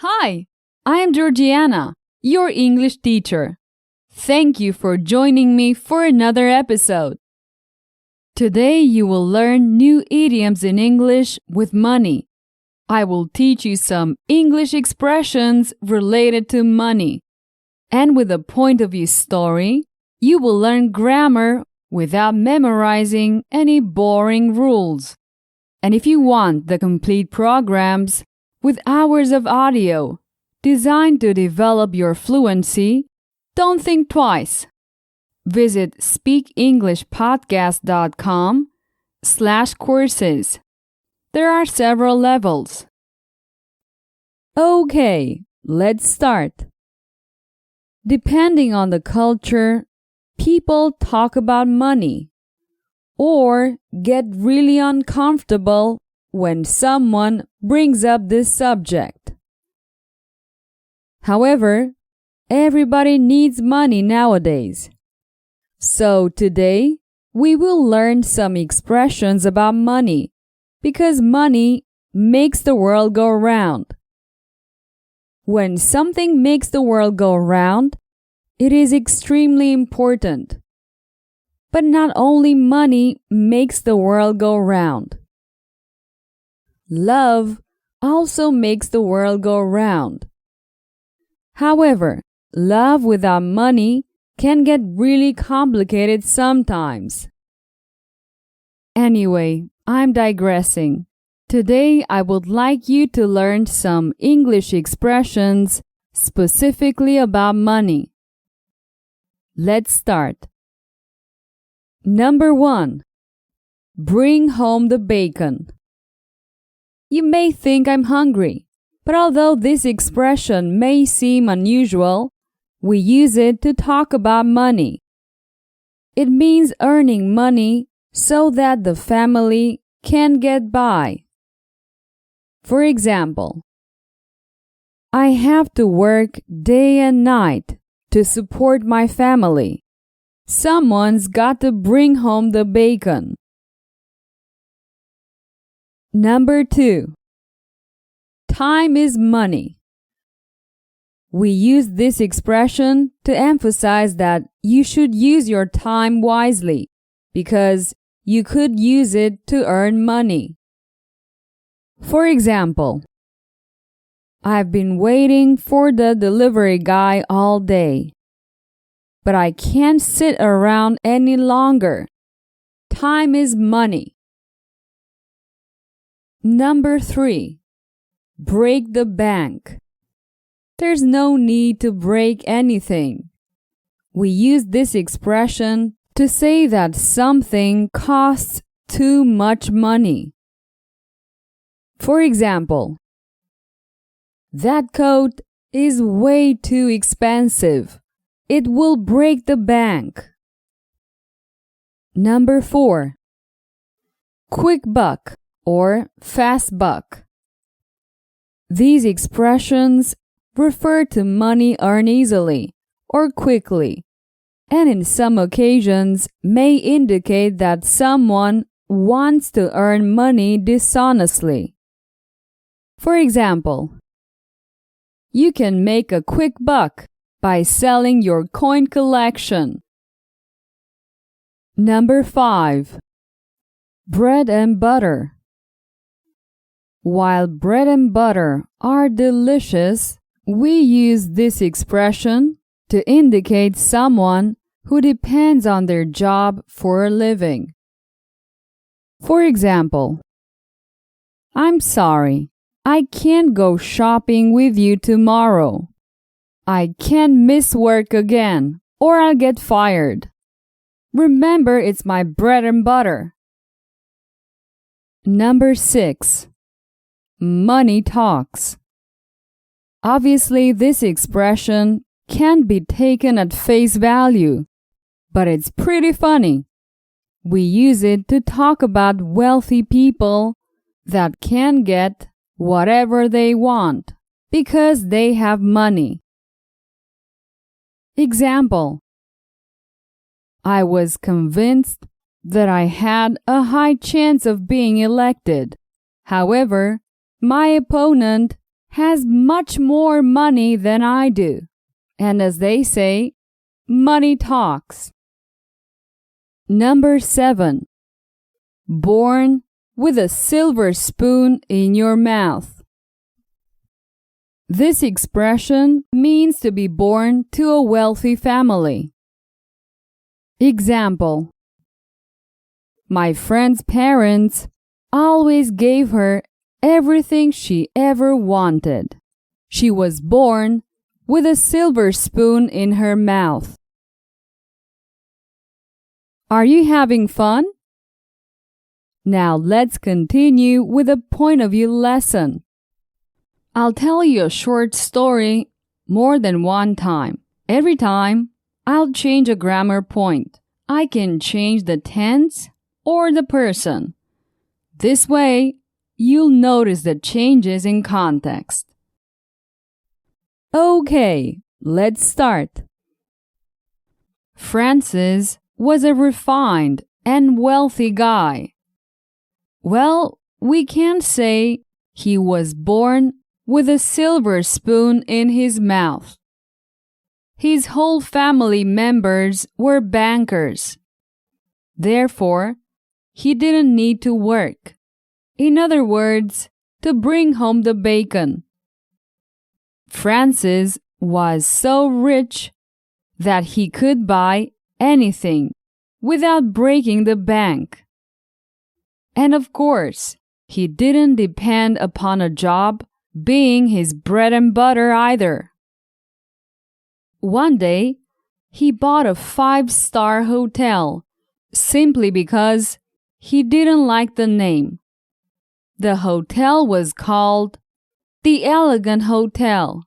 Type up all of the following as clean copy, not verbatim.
Hi, I am Georgiana, your English teacher. Thank you for joining me for another episode. Today you will learn new idioms in English with money. I will teach you some English expressions related to money. And with a point of view story, you will learn grammar without memorizing any boring rules. And if you want the complete programs with hours of audio designed to develop your fluency, don't think twice. Visit speakenglishpodcast.com/courses. There are several levels. Okay, let's start. Depending on the culture, people talk about money or get really uncomfortable when someone brings up this subject. However, everybody needs money nowadays. So today, we will learn some expressions about money because money makes the world go round. When something makes the world go round, it is extremely important. But not only money makes the world go round. Love also makes the world go round. However, love without money can get really complicated sometimes. Anyway, I'm digressing. Today I would like you to learn some English expressions specifically about money. Let's start. Number 1. Bring home the bacon. You may think I'm hungry, but although this expression may seem unusual, we use it to talk about money. It means earning money so that the family can get by. For example, I have to work day and night to support my family. Someone's got to bring home the bacon. Number 2. Time is money. We use this expression to emphasize that you should use your time wisely because you could use it to earn money. For example, I've been waiting for the delivery guy all day, but I can't sit around any longer. Time is money. Number 3. Break the bank. There's no need to break anything. We use this expression to say that something costs too much money. For example, that coat is way too expensive. It will break the bank. Number 4. Quick buck or fast buck. These expressions refer to money earned easily or quickly, and in some occasions may indicate that someone wants to earn money dishonestly. For example, you can make a quick buck by selling your coin collection. Number 5. Bread and butter. While bread and butter are delicious, we use this expression to indicate someone who depends on their job for a living. For example, I'm sorry, I can't go shopping with you tomorrow. I can't miss work again, or I'll get fired. Remember, it's my bread and butter. Number 6. Money talks. Obviously, this expression can't be taken at face value, but it's pretty funny. We use it to talk about wealthy people that can get whatever they want because they have money. Example: I was convinced that I had a high chance of being elected. However, my opponent has much more money than I do. And as they say, money talks. Number 7. Born with a silver spoon in your mouth. This expression means to be born to a wealthy family. Example: my friend's parents always gave her everything she ever wanted. She was born with a silver spoon in her mouth. Are you having fun? Now let's continue with a point of view lesson. I'll tell you a short story more than one time. Every time, I'll change a grammar point. I can change the tense or the person. This way, you'll notice the changes in context. Okay, let's start. Francis was a refined and wealthy guy. Well, we can't say he was born with a silver spoon in his mouth. His whole family members were bankers. Therefore, he didn't need to work. In other words, to bring home the bacon. Francis was so rich that he could buy anything without breaking the bank. And of course, he didn't depend upon a job being his bread and butter either. One day, he bought a 5-star hotel simply because he didn't like the name. The hotel was called the Elegant Hotel,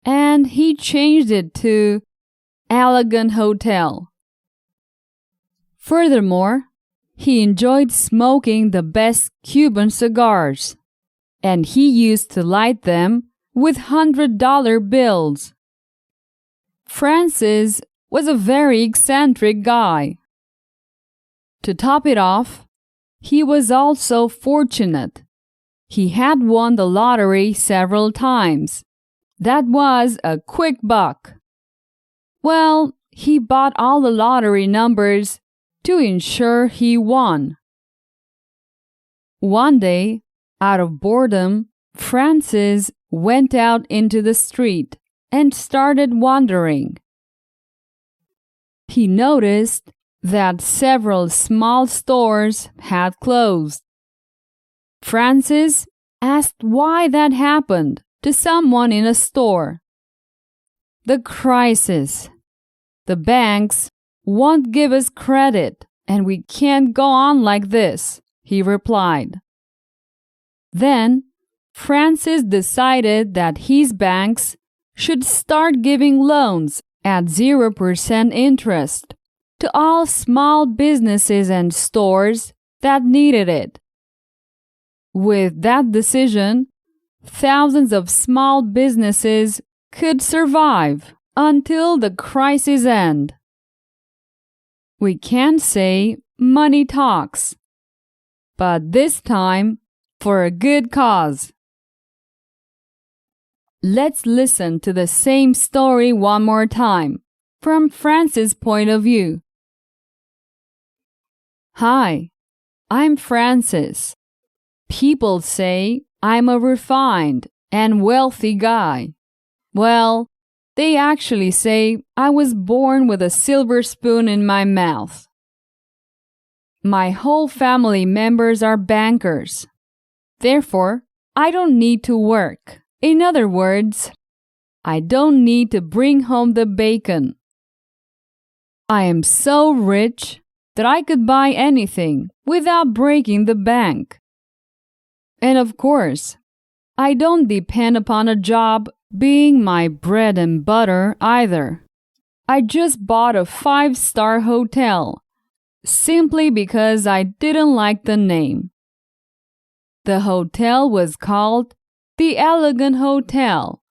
and he changed it to Elegant Hotel. Furthermore, he enjoyed smoking the best Cuban cigars, and he used to light them with $100 bills. Francis was a very eccentric guy. To top it off, he was also fortunate. He had won the lottery several times. That was a quick buck. Well, he bought all the lottery numbers to ensure he won. One day, out of boredom, Francis went out into the street and started wandering. He noticed that several small stores had closed. Francis asked why that happened to someone in a store. The crisis. The banks won't give us credit, and we can't go on like this, he replied. Then, Francis decided that his banks should start giving loans at 0% interest to all small businesses and stores that needed it. With that decision, thousands of small businesses could survive until the crisis end. We can say money talks, but this time for a good cause. Let's listen to the same story one more time, from Francis' point of view. Hi, I'm Francis. People say I'm a refined and wealthy guy. Well, they actually say I was born with a silver spoon in my mouth. My whole family members are bankers. Therefore, I don't need to work. In other words, I don't need to bring home the bacon. I am so rich that I could buy anything without breaking the bank. And of course, I don't depend upon a job being my bread and butter either. I just bought a 5-star hotel simply because I didn't like the name. The hotel was called the Elegant Hotel,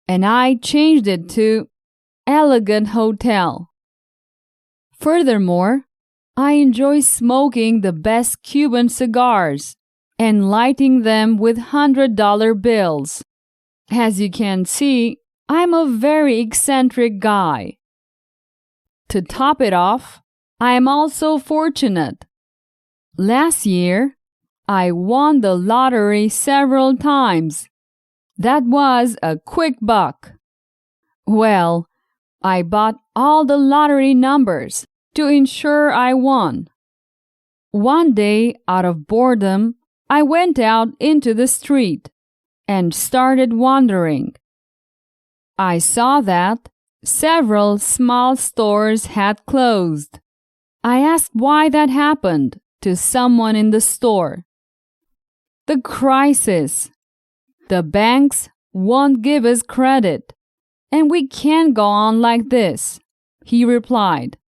and I changed it to Elegant Hotel. Furthermore, I enjoy smoking the best Cuban cigars, and lighting them with $100 bills. As you can see, I'm a very eccentric guy. To top it off, I am also fortunate. Last year, I won the lottery several times. That was a quick buck. Well, I bought all the lottery numbers to ensure I won. One day, out of boredom, I went out into the street and started wandering. I saw that several small stores had closed. I asked why that happened to someone in the store. The crisis. The banks won't give us credit, and we can't go on like this, he replied.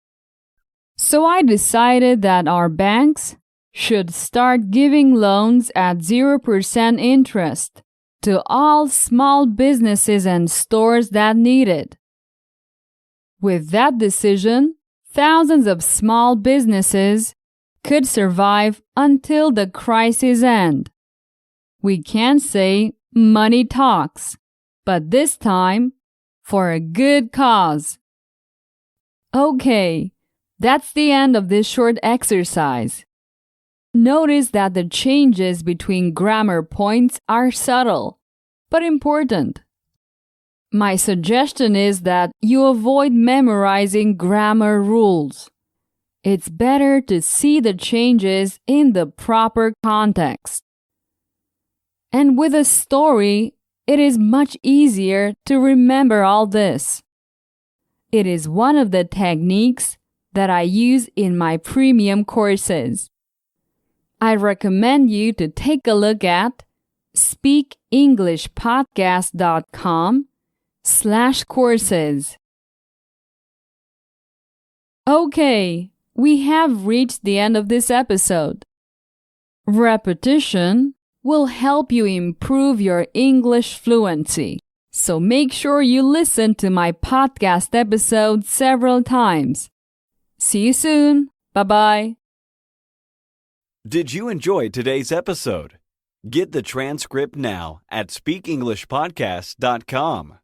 So I decided that our banks should start giving loans at 0% interest to all small businesses and stores that need it. With that decision, thousands of small businesses could survive until the crisis ends. We can say money talks, but this time for a good cause. Okay, that's the end of this short exercise. Notice that the changes between grammar points are subtle, but important. My suggestion is that you avoid memorizing grammar rules. It's better to see the changes in the proper context. And with a story, it is much easier to remember all this. It is one of the techniques that I use in my premium courses. I recommend you to take a look at speakenglishpodcast.com/courses. Okay, we have reached the end of this episode. Repetition will help you improve your English fluency, so make sure you listen to my podcast episode several times. See you soon. Bye-bye. Did you enjoy today's episode? Get the transcript now at speakenglishpodcast.com.